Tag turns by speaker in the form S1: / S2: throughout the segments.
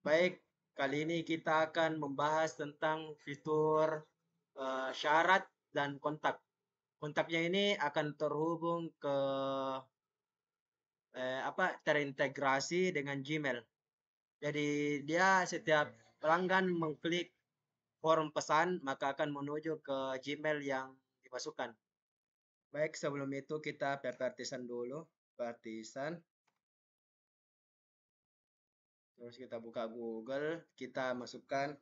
S1: Baik, kali ini kita akan membahas tentang fitur syarat dan kontak. Kontaknya ini akan terhubung ke terintegrasi dengan Gmail. Jadi dia setiap pelanggan mengklik form pesan maka akan menuju ke Gmail yang dimasukkan. Baik, sebelum itu kita partisan dulu, partisan. Terus kita buka Google, kita masukkan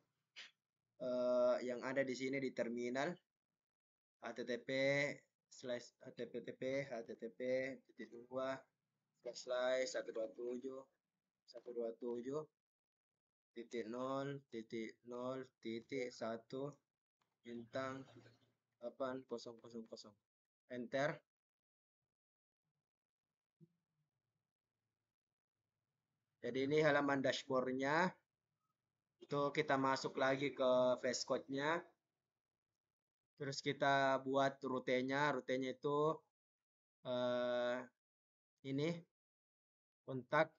S1: yang ada di sini di terminal. http slash http http titik dua slash 127 titik nol titik satu bintang 8000 enter. Jadi ini halaman dashboardnya. Itu kita masuk lagi ke flash code-nya. Terus kita buat rutenya. Rutenya itu eh, ini kontak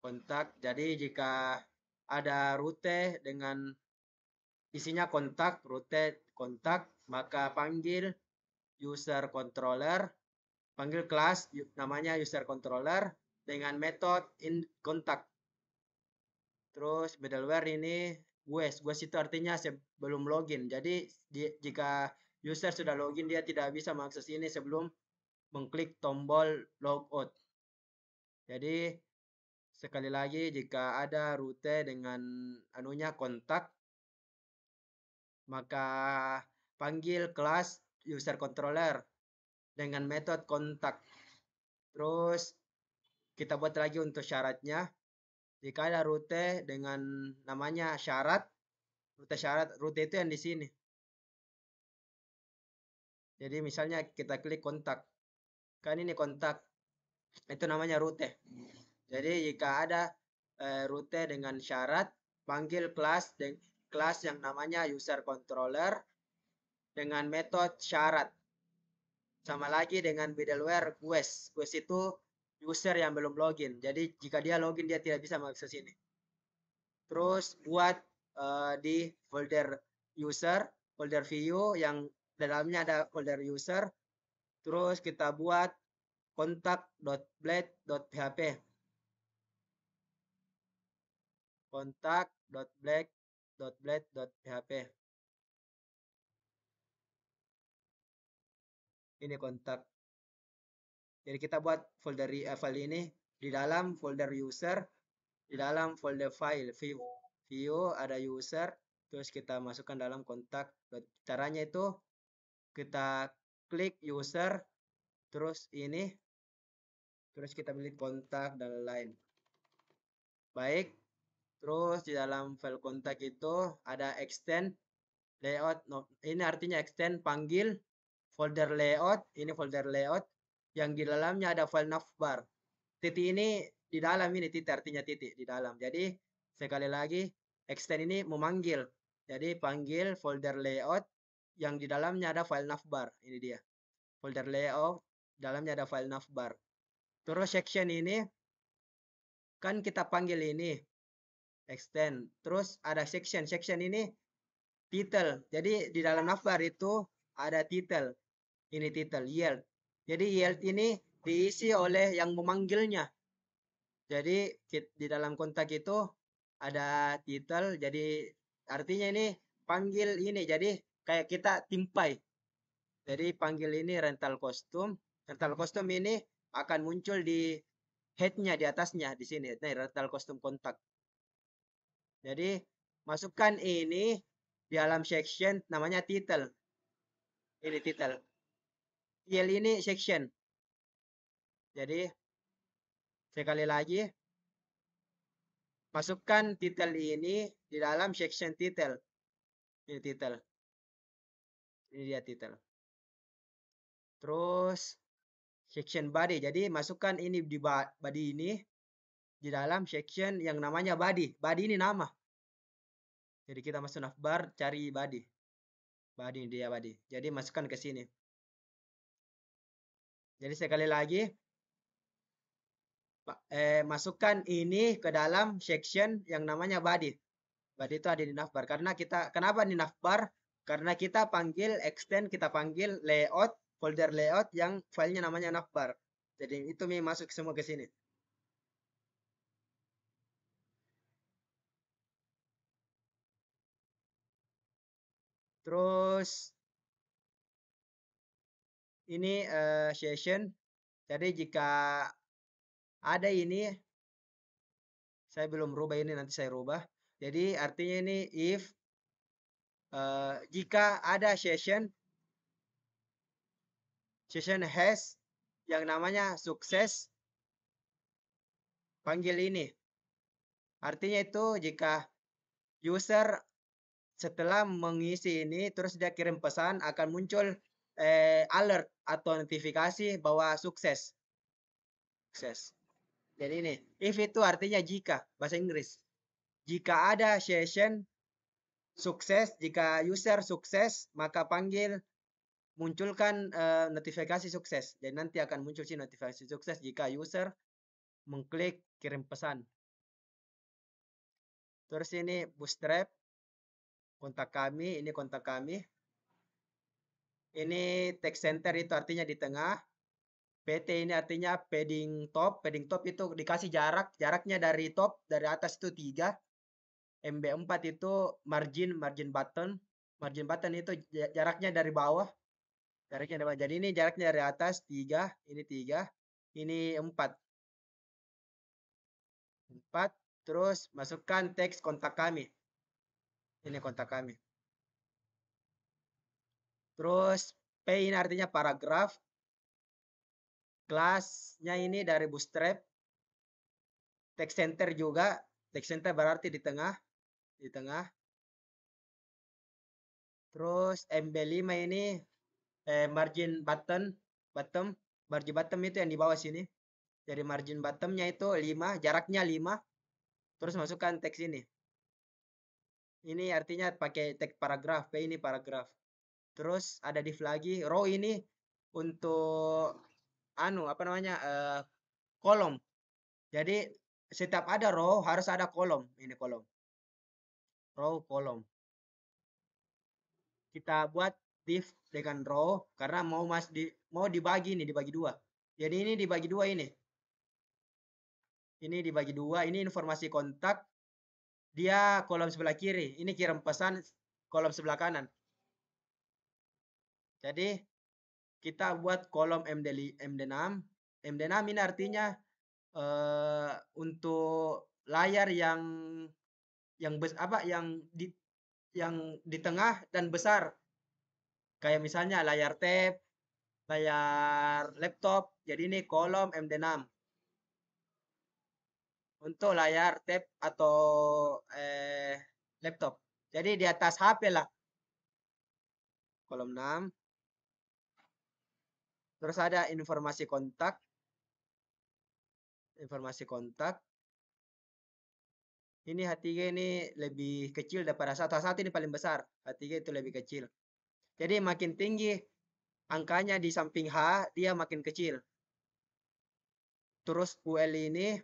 S1: kontak. Jadi jika ada rute dengan isinya kontak, rute kontak, maka panggil user controller, panggil kelas namanya user controller dengan metode in contact. Terus middleware ini GUES itu artinya sebelum login. Jadi jika user sudah login dia tidak bisa mengakses ini sebelum mengklik tombol logout. Jadi sekali lagi jika ada rute dengan anunya kontak maka panggil kelas user controller dengan metode kontak. Terus kita buat lagi untuk syaratnya. Jika ada rute dengan namanya syarat, rute itu yang di sini. Jadi misalnya kita klik kontak. Kan ini kontak. Itu namanya rute. Jadi jika ada rute dengan syarat, panggil kelas yang namanya user controller dengan metode syarat. Sama lagi dengan middleware GUES. GUES itu user yang belum login. Jadi jika dia login dia tidak bisa mengakses ini. Terus buat di folder user, folder view yang dalamnya ada folder user. Terus kita buat kontak.blade.php. Kontak.blade.php. Ini kontak. Jadi kita buat folder file ini di dalam folder user, di dalam folder file view ada user, terus kita masukkan dalam kontak. Caranya itu kita klik user, terus ini, terus kita pilih kontak dan lain. Baik, terus di dalam file kontak itu ada extend layout. Ini artinya extend panggil folder layout. Ini folder layout yang di dalamnya ada file navbar. Titik ini di dalam, ini titik artinya titik di dalam. Jadi sekali lagi extend ini memanggil. Jadi panggil folder layout yang di dalamnya ada file navbar. Ini dia. Folder layout dalamnya ada file navbar. Terus section ini kan kita panggil ini extend. Terus ada section. Section ini title. Jadi di dalam navbar itu ada title. Ini title yield. Jadi yield ini diisi oleh yang memanggilnya. Jadi di dalam kontak itu ada title. Jadi artinya ini panggil ini. Jadi kayak kita timpai. Jadi panggil ini rental kostum. Rental kostum ini akan muncul di headnya di atasnya di sini. Nah, rental kostum kontak. Jadi masukkan ini di dalam section namanya title. Ini title. Title ini section. Jadi sekali lagi masukkan title ini di dalam section title. Ini title. Ini dia title. Terus section body. Jadi masukkan ini di body ini di dalam section yang namanya body. Body ini nama. Jadi kita masuk navbar cari body. Body dia body. Jadi masukkan ke sini. Jadi sekali lagi Masukkan ini ke dalam section yang namanya body. Body itu ada di navbar. Karena kita kenapa di navbar? Karena kita panggil extend, kita panggil layout, folder layout yang filenya namanya navbar. Jadi itu masuk semua ke sini. Terus ini session. Jadi jika ada ini, saya belum rubah ini, nanti saya rubah. Jadi artinya ini if jika ada session has yang namanya sukses, panggil ini. Artinya itu jika user setelah mengisi ini terus dia kirim pesan akan muncul alert atau notifikasi bahwa sukses. Sukses. Jadi ini if itu artinya jika bahasa Inggris. Jika ada session sukses, jika user sukses, maka panggil munculkan notifikasi sukses. Dan nanti akan muncul sih notifikasi sukses jika user mengklik kirim pesan. Terus ini bootstrap, kontak kami, ini kontak kami. Ini text center itu artinya di tengah. PT ini artinya padding top. Padding top itu dikasih jarak. Jaraknya dari top, dari atas itu 3. MB4 itu margin button. Margin button itu jaraknya dari bawah. Jaraknya dari bawah. Jadi ini jaraknya dari atas 3. Ini 3. Ini 4. 4. Terus masukkan teks kontak kami. Ini kontak kami. Terus P ini artinya paragraf. Kelasnya ini dari bootstrap. Text center juga. Text center berarti di tengah. Di tengah. Terus MB5 ini margin button. Bottom. Margin bottom itu yang di bawah sini. Jadi margin bottomnya itu 5. Jaraknya 5. Terus masukkan teks ini. Ini artinya pakai teks paragraf. P ini paragraf. Terus ada div lagi. Row ini untuk apa namanya kolom. Jadi setiap ada row harus ada kolom. Ini kolom. Row kolom. Kita buat div dengan row karena mau dibagi nih, dibagi dua. Jadi ini dibagi dua ini. Ini dibagi dua. Ini informasi kontak. Dia kolom sebelah kiri. Ini kirim pesan kolom sebelah kanan. Jadi kita buat kolom MD6. MD6 ini artinya untuk layar yang di tengah dan besar. Kayak misalnya layar tab, layar laptop. Jadi ini kolom MD6. Untuk layar tab atau laptop. Jadi di atas HP lah. Kolom 6. Terus ada informasi kontak. Informasi kontak. Ini H3 ini lebih kecil daripada H1 ini paling besar. H3 itu lebih kecil. Jadi makin tinggi angkanya di samping H, dia makin kecil. Terus UL ini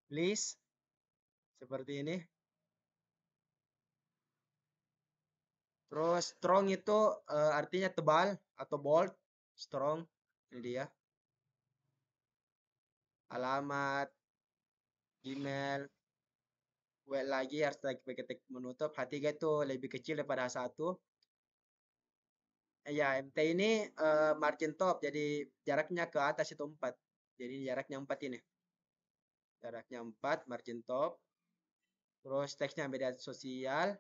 S1: list seperti ini. Terus strong itu artinya tebal atau bold. Strong. Ini dia. Alamat, email, UL lagi harus pakai tag menutup. H3 itu lebih kecil daripada H1. Ya, MT ini margin top. Jadi jaraknya ke atas itu 4. Jadi jaraknya 4 ini. Jaraknya 4, margin top. Terus teksnya media sosial.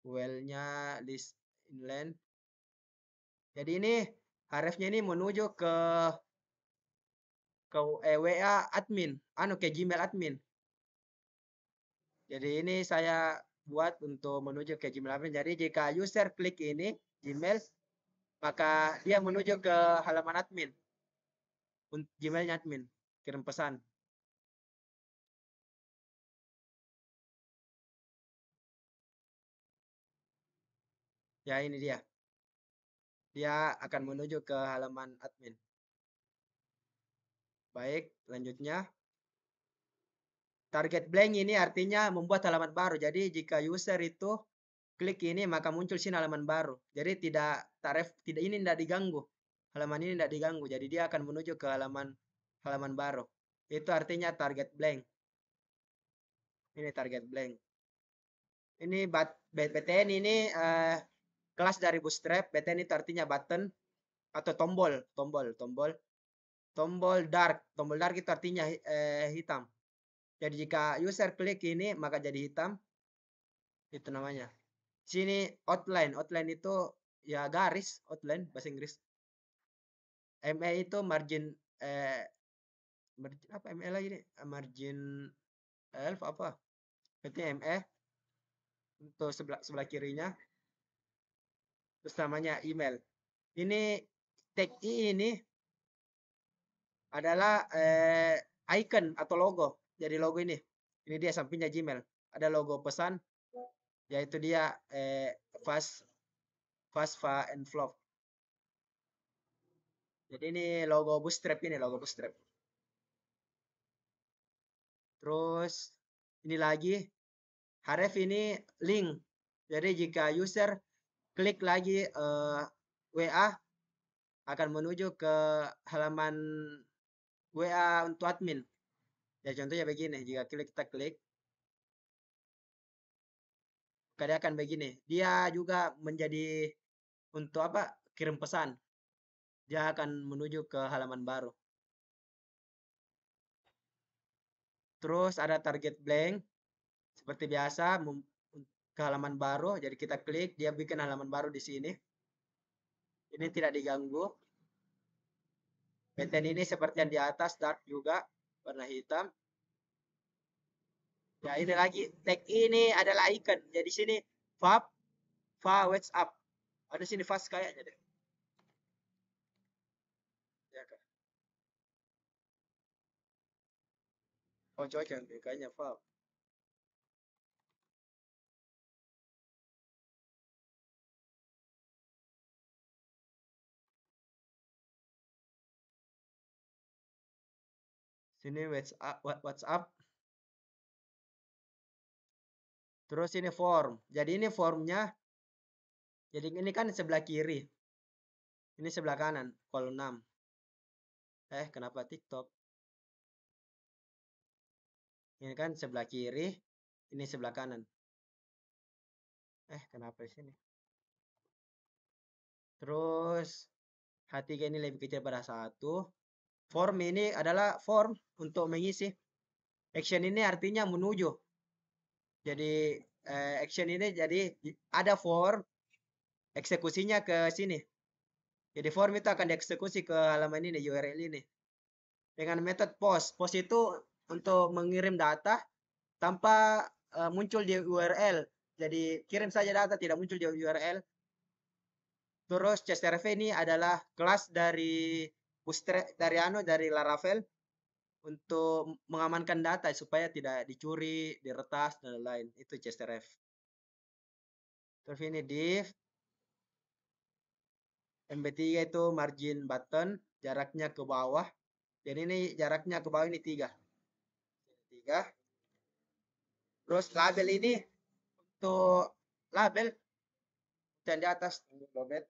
S1: UL-nya list inland. Jadi ini href-nya ini menuju ke WA admin, ke Gmail admin. Jadi ini saya buat untuk menuju ke Gmail admin. Jadi jika user klik ini Gmail, maka dia menuju ke halaman admin. Gmailnya admin, kirim pesan. Ya ini dia. dia akan menuju ke halaman admin. Baik, selanjutnya target blank ini artinya membuat halaman baru. Jadi jika user itu klik ini maka muncul sini halaman baru. Jadi tidak ini tidak diganggu. Halaman ini tidak diganggu. Jadi dia akan menuju ke halaman baru. Itu artinya target blank. Ini target blank. Ini BTN ini kelas dari Bootstrap. BTN itu artinya button atau tombol, tombol dark. Tombol dark itu artinya hitam. Jadi jika user klik ini maka jadi hitam. Itu namanya. Sini outline. Outline itu ya garis, outline bahasa Inggris. ME itu margin apa ME lagi nih? Margin elf apa? Berarti ME untuk sebelah kirinya. Terus namanya email. Ini tag ini adalah icon atau logo. Jadi logo ini. Ini dia sampingnya Gmail. Ada logo pesan yaitu dia fast fa envelope. Jadi ini logo Bootstrap ini, logo Bootstrap. Terus ini lagi href ini link. Jadi jika user klik lagi WA akan menuju ke halaman WA untuk admin. Ya contohnya begini, jika kita klik dia akan begini. Dia juga menjadi untuk apa? Kirim pesan. Dia akan menuju ke halaman baru. Terus ada target blank seperti biasa ke halaman baru. Jadi kita klik, dia bikin halaman baru di sini. Ini tidak diganggu. Pattern ini seperti yang di atas, dark juga, warna hitam. Ya ini lagi, tag ini adalah icon. Jadi sini fab, WhatsApp. Ada sini fast kayaknya deh. Ya kan. Oh cocok, kayaknya fab. Sini WhatsApp. Terus ini form. Jadi ini formnya. Jadi ini kan sebelah kiri. Ini sebelah kanan, kolom 6. Kenapa TikTok? Ini kan sebelah kiri, ini sebelah kanan. Kenapa di sini? Terus H3 ini lebih kecil pada 1. Form ini adalah form untuk mengisi. Action ini artinya menuju. Jadi action ini jadi ada form, eksekusinya ke sini. Jadi form itu akan dieksekusi ke halaman ini, URL ini. Dengan metode post. Post itu untuk mengirim data tanpa muncul di URL. Jadi kirim saja data tidak muncul di URL. Terus CSRF ini adalah kelas dari Bootstrap dari Laravel untuk mengamankan data supaya tidak dicuri, diretas dan lain-lain. Itu CSRF. Terus ini div MB3 itu margin button, jaraknya ke bawah. Jadi ini jaraknya ke bawah ini 3. 3. Terus label ini untuk label dan di atas label.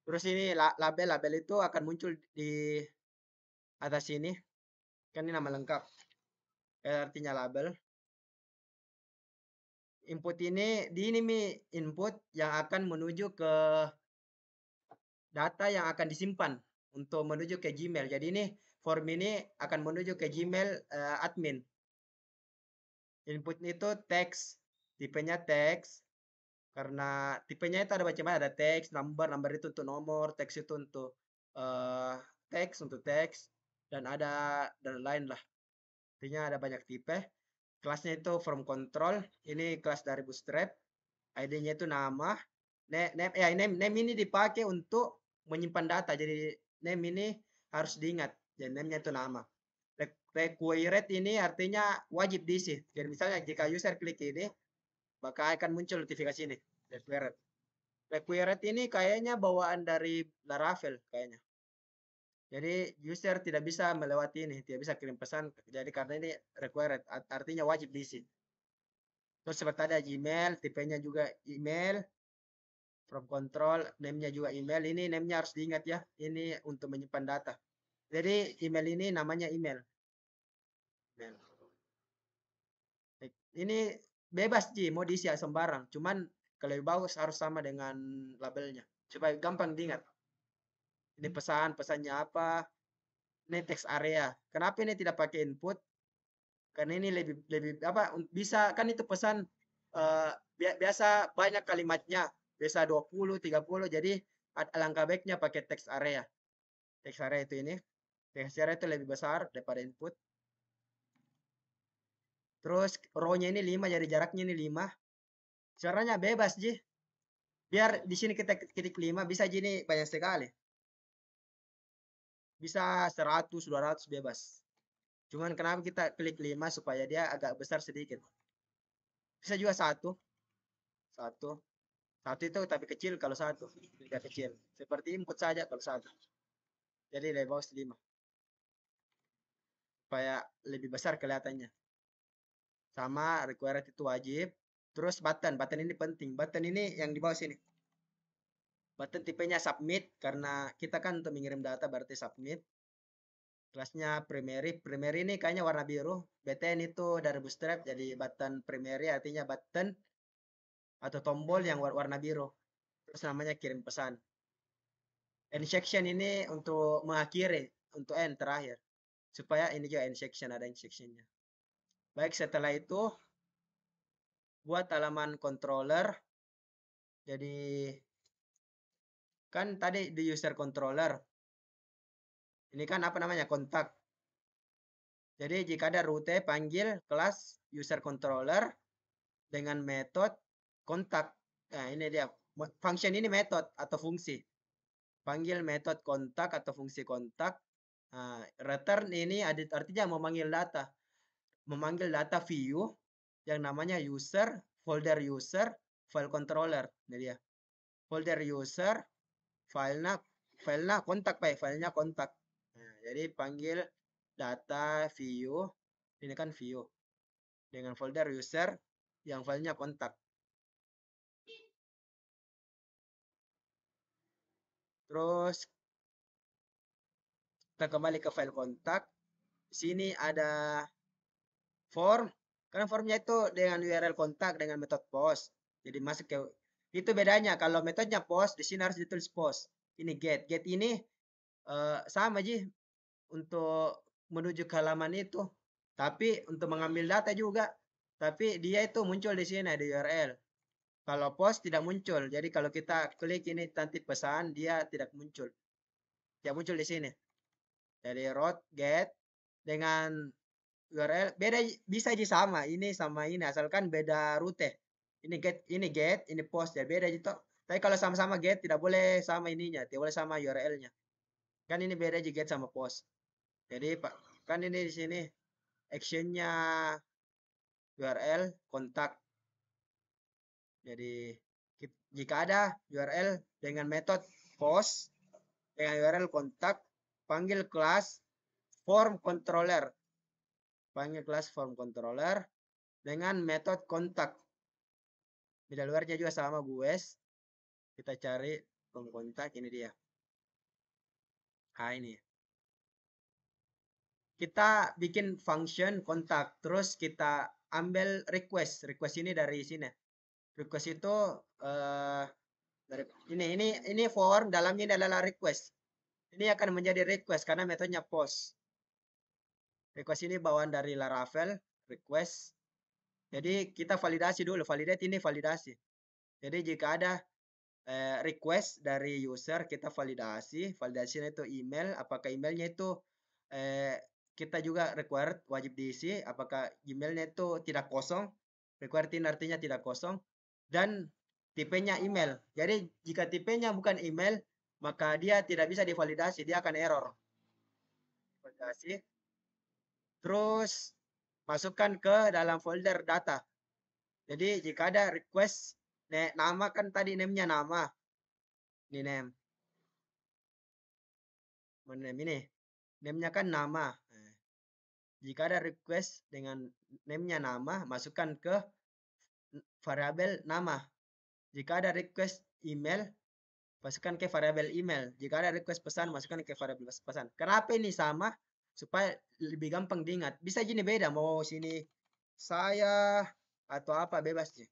S1: Terus ini label itu akan muncul di atas sini. Kan ini nama lengkap. Artinya label. Input ini input yang akan menuju ke data yang akan disimpan untuk menuju ke Gmail. Jadi ini form ini akan menuju ke Gmail admin. Input itu teks, tipenya teks. Karena tipenya itu ada macam-macam, ada teks, number itu untuk nomor, teks itu untuk teks, dan ada dan lain lah. Artinya ada banyak tipe. Kelasnya itu from control, ini kelas dari Bootstrap. ID-nya itu nama. Name ini dipakai untuk menyimpan data. Jadi name ini harus diingat. Jadi name-nya itu nama. Required ini artinya wajib diisi. Jadi misalnya jika user klik ini, maka akan muncul notifikasi ini. Required. Required ini kayaknya bawaan dari Laravel kayaknya. Jadi user tidak bisa melewati ini, tidak bisa kirim pesan. Jadi karena ini required, artinya wajib diisi. Terus seperti ada Gmail, tipenya juga email, from control, name-nya juga email. Ini name-nya harus diingat ya. Ini untuk menyimpan data. Jadi email ini namanya email. Ini bebas Ji, mau diisi sembarang. Cuman kalau lebih bagus harus sama dengan labelnya. Supaya gampang diingat. Ini pesannya apa. Ini text area. Kenapa ini tidak pakai input? Karena ini lebih apa bisa kan itu pesan biasa banyak kalimatnya, biasa 20, 30. Jadi alangkah baiknya pakai text area. Text area itu ini. Text area itu lebih besar daripada input. Terus row-nya ini 5, jadi jaraknya ini 5. Caranya bebas, Ji. Biar di sini kita ketik 5, bisa gini banyak sekali. Bisa 100, 200 bebas. Cuman kenapa kita klik 5 supaya dia agak besar sedikit. Bisa juga 1. 1. 1 itu tapi kecil kalau 1. Tidak kecil. Seperti input saja kalau 1. Jadi lebih bagus 5. Supaya lebih besar kelihatannya. Sama required itu wajib. Terus button. Button ini penting. Button ini yang di bawah sini. Button tipenya submit. Karena kita kan untuk mengirim data berarti submit. Kelasnya primary. Primary ini kayaknya warna biru. BTN itu dari Bootstrap. Jadi button primary artinya button atau tombol yang warna biru. Terus namanya kirim pesan. End section ini untuk mengakhiri. Untuk end terakhir. Supaya ini juga end section. Ada end sectionnya. Baik, setelah itu buat halaman controller. Jadi kan tadi di user controller. Ini kan apa namanya? Kontak. Jadi jika ada rute, panggil kelas user controller dengan metode kontak. Nah, ini dia. Function ini metode atau fungsi. Panggil metode kontak atau fungsi kontak. Nah, return ini artinya memanggil data. Memanggil data view yang namanya user, folder user, file controller. Ini dia. Folder user, filenya kontak, Pak. Filenya kontak. Nah, jadi panggil data view. Ini kan view. Dengan folder user yang filenya kontak. Terus kita kembali ke file kontak. Sini ada form. Karena formnya itu dengan URL kontak dengan metode post. Jadi masuk ke itu bedanya. Kalau metodenya post, di sini harus ditulis post. Ini get. Get ini sama aja untuk menuju ke halaman itu. Tapi untuk mengambil data juga. Tapi dia itu muncul di sini di URL. Kalau post tidak muncul. Jadi kalau kita klik ini nanti pesan, dia tidak muncul. Dia muncul di sini. Jadi route get dengan URL beda, bisa aja sama ini asalkan beda rute. Ini get, ini post ya beda gitu. Tapi kalau sama-sama get tidak boleh sama ininya, tidak boleh sama URL-nya. Kan ini beda aja get sama post. Jadi Pak, kan ini di sini action-nya URL kontak. Jadi jika ada URL dengan metode post dengan URL kontak, panggil kelas form controller. Panggil kelas form controller dengan metode kontak. Middleware-nya juga sama Gues. Kita cari form kontak, ini dia. Nah, ini. Kita bikin function kontak, terus kita ambil request. Request ini dari sini. Request itu dari ini form, dalamnya adalah request. Ini akan menjadi request karena metodenya post. Request ini bawaan dari Laravel, request. Jadi kita validasi dulu, validate ini validasi. Jadi jika ada request dari user kita validasi, validasinya itu email, apakah emailnya itu kita juga required wajib diisi, apakah emailnya itu tidak kosong, required ini artinya tidak kosong, dan tipenya email. Jadi jika tipenya bukan email, maka dia tidak bisa divalidasi, dia akan error. Validasi, terus masukkan ke dalam folder data. Jadi jika ada request, nama kan tadi name-nya nama, ini name. Name ini. Name-nya kan nama. Nah, jika ada request dengan name-nya nama, masukkan ke variabel nama. Jika ada request email, masukkan ke variabel email. Jika ada request pesan, masukkan ke variabel pesan. Kenapa ini sama? Supaya lebih gampang diingat. Bisa gini beda, mau sini saya atau apa bebas sih.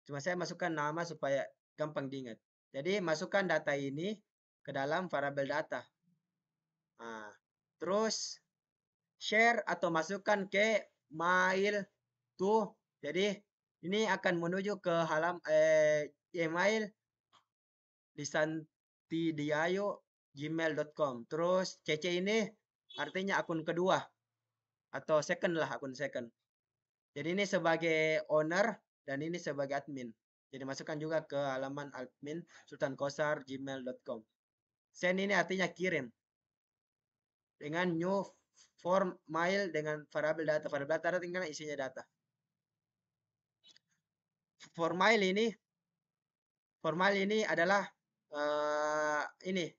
S1: Cuma saya masukkan nama supaya gampang diingat. Jadi masukkan data ini ke dalam variabel data. Nah, terus share atau masukkan ke mail to. Jadi ini akan menuju ke email lisantidiayo@gmail.com. Terus CC ini artinya akun kedua atau second lah, akun second. Jadi ini sebagai owner dan ini sebagai admin. Jadi masukkan juga ke halaman admin sultankosar@gmail.com. Send ini artinya kirim. Dengan new form mail dengan variabel data. Variabel data tinggal isinya data. Formail ini adalah ini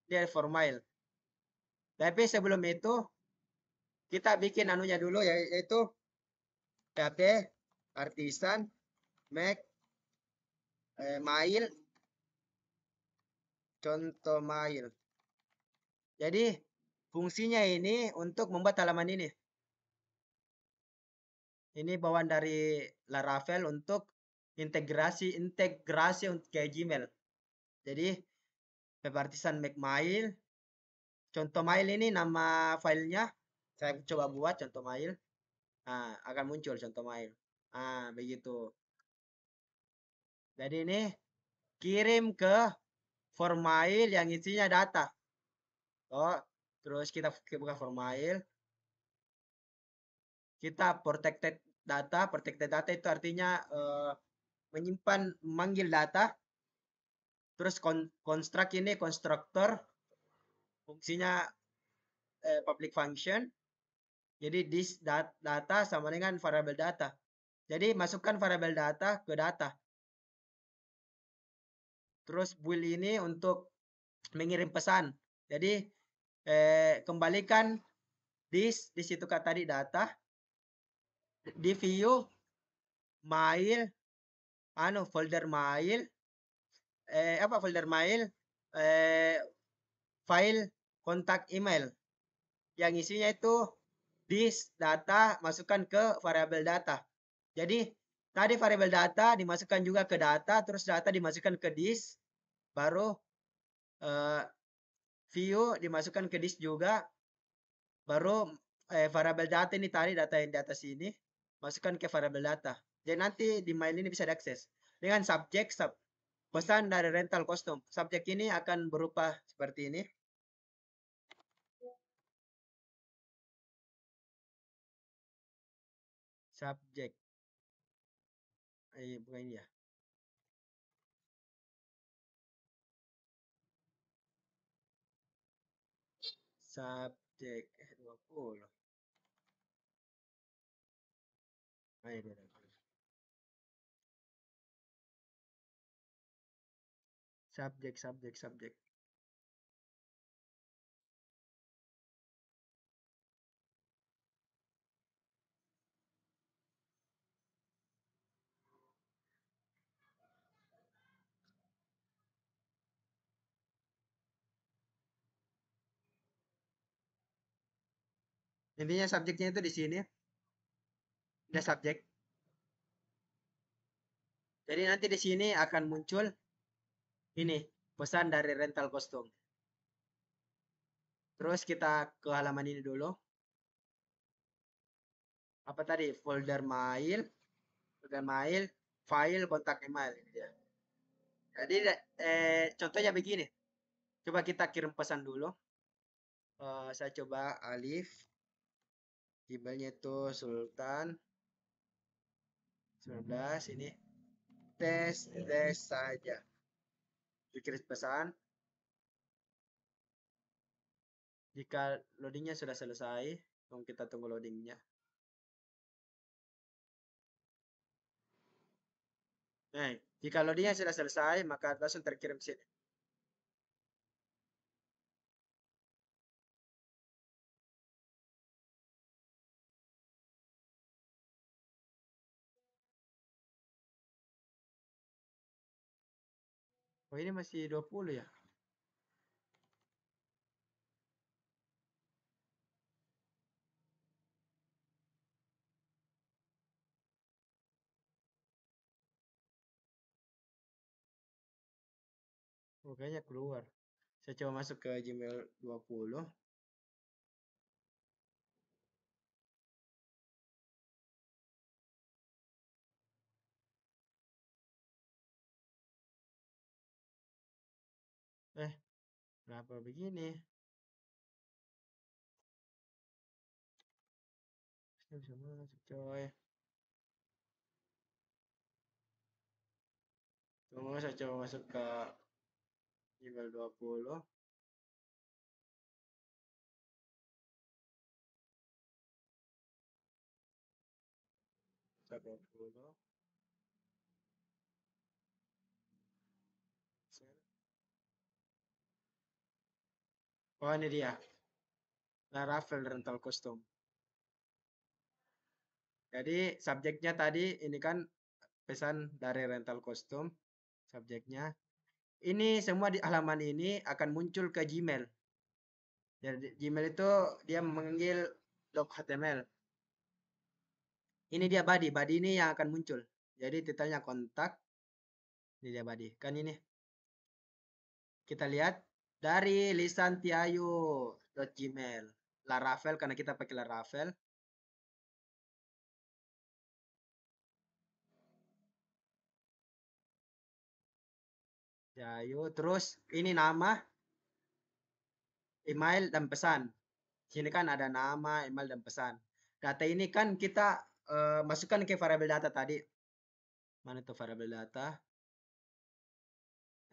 S1: dia formail. Tapi sebelum itu kita bikin anunya dulu yaitu PHP artisan make mail contoh mail. Jadi fungsinya ini untuk membuat halaman ini. Ini bawaan dari Laravel untuk integrasi untuk kayak Gmail. Jadi artisan make mail. Contoh mail ini nama filenya. Saya coba buat contoh mail. Nah, akan muncul contoh mail. Nah, begitu. Jadi ini kirim ke form mail yang isinya data. Oh, terus kita buka form mail. Kita protected data. Protected data itu artinya menyimpan, memanggil data. Terus construct ini constructor. Fungsinya public function. Jadi this data sama dengan variable data. Jadi masukkan variabel data ke data. Terus build ini untuk mengirim pesan. Jadi kembalikan di situ kata tadi data di view mail folder mail folder mail file kontak email yang isinya itu this data masukkan ke variabel data. Jadi tadi variabel data dimasukkan juga ke data, terus data dimasukkan ke disk, baru view dimasukkan ke disk juga, baru variabel data ini tadi data yang di atas ini masukkan ke variabel data. Jadi nanti di mail ini bisa diakses dengan subjek pesan dari rental custom. Subjek ini akan berupa seperti ini. Subjek. Bukan ini ya. Subjek 20. Subjek. Intinya subjeknya itu di sini. Ada subjek. Jadi nanti di sini akan muncul ini pesan dari rental custom. Terus kita ke halaman ini dulu. apa tadi? Folder mail, file, kontak email ini dia. Jadi contohnya begini. Coba kita kirim pesan dulu. Saya coba Alif, emailnya itu Sultan 19 ini tes saja. Dikirim pesan. Jika loadingnya sudah selesai, kita tunggu loadingnya. Nah, jika loadingnya sudah selesai, maka langsung terkirim sini. Oh, ini masih 20 ya? Oh, kayaknya keluar. Saya coba masuk ke Gmail 20. Eh, kenapa begini? Saya bisa masuk, coy. Tunggu, saya coba masuk ke Gmail 20. Saya 20. Oh, ini dia. Laravel Rental Custom. Jadi, subjeknya tadi ini kan pesan dari Rental Custom. Subjeknya. Ini semua di halaman ini akan muncul ke Gmail. Jadi, Gmail itu dia memanggil doc HTML. Ini dia body. Body ini yang akan muncul. Jadi, titelnya kontak. Ini dia body. Kan ini. Kita lihat dari lisantiayu.gmail. Laravel karena kita pakai Laravel. Tiayu. Terus ini nama, email, dan pesan. Sini kan ada nama, email, dan pesan. Data ini kan kita masukkan ke variabel data tadi. Mana tuh variabel data?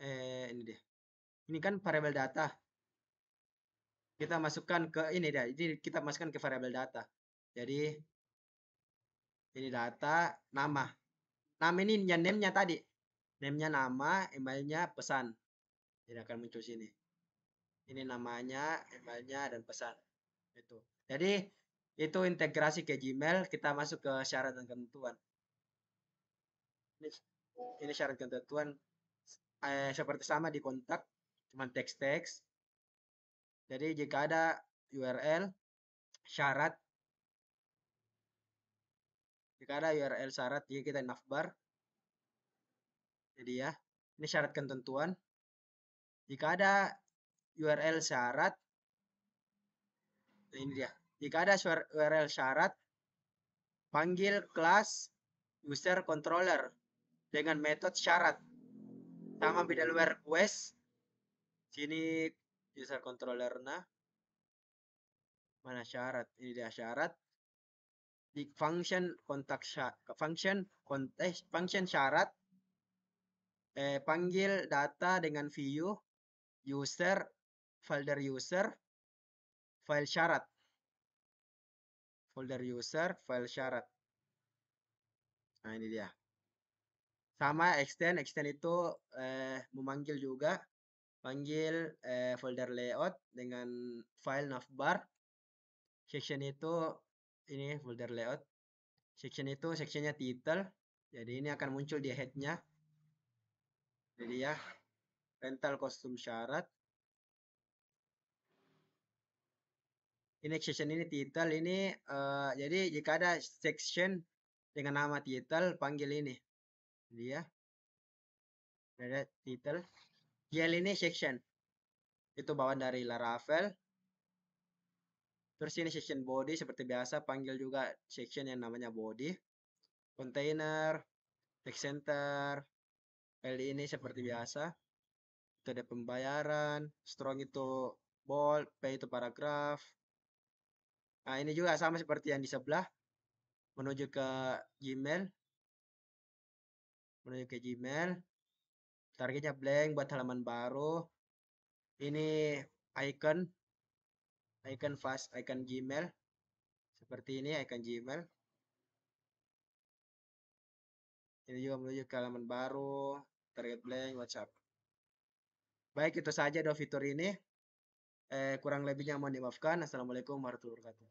S1: Ini dia. Ini kan variabel data. Kita masukkan ke ini dia. Jadi kita masukkan ke variabel data. Jadi ini data, nama. Nama ini yang name-nya tadi. Name-nya nama, emailnya pesan. Jadi akan muncul sini. Ini namanya, emailnya, dan pesan. Itu. Jadi itu integrasi ke Gmail, kita masuk ke syarat dan ketentuan. Ini syarat ketentuan seperti sama di kontak, cuman teks-teks. Jadi jika ada URL syarat, jadi kita navbar. Jadi ya, ini syarat ketentuan. Jika ada URL syarat, ini dia. Jika ada URL syarat, panggil kelas user controller dengan metode syarat. Sama middleware request. Sini user controller mana syarat? Ini dia syarat. Di function kontak function syarat panggil data dengan view user folder user file syarat. Folder user file syarat. Nah, ini dia. Sama extend itu memanggil juga, panggil folder layout dengan file navbar. Section itu ini folder layout. Section itu sectionnya title. Jadi ini akan muncul di headnya. Jadi ya, rental kostum syarat. Ini section ini title ini. Jadi jika ada section dengan nama title, panggil ini. Jadi ya, ada title. GL ini section. Itu bawaan dari Laravel. Terus ini section body seperti biasa, panggil juga section yang namanya body, container, text center, file ini seperti biasa, metode pembayaran, strong itu bold, pay itu paragraf. Nah, ini juga sama seperti yang di sebelah, menuju ke Gmail, menuju ke Gmail, targetnya blank buat halaman baru. Ini icon, icon fast, icon Gmail, seperti ini icon Gmail. Ini juga menuju ke halaman baru, target blank, WhatsApp. Baik, itu saja dua fitur ini. Kurang lebihnya mohon dimaafkan. Assalamualaikum warahmatullahi wabarakatuh.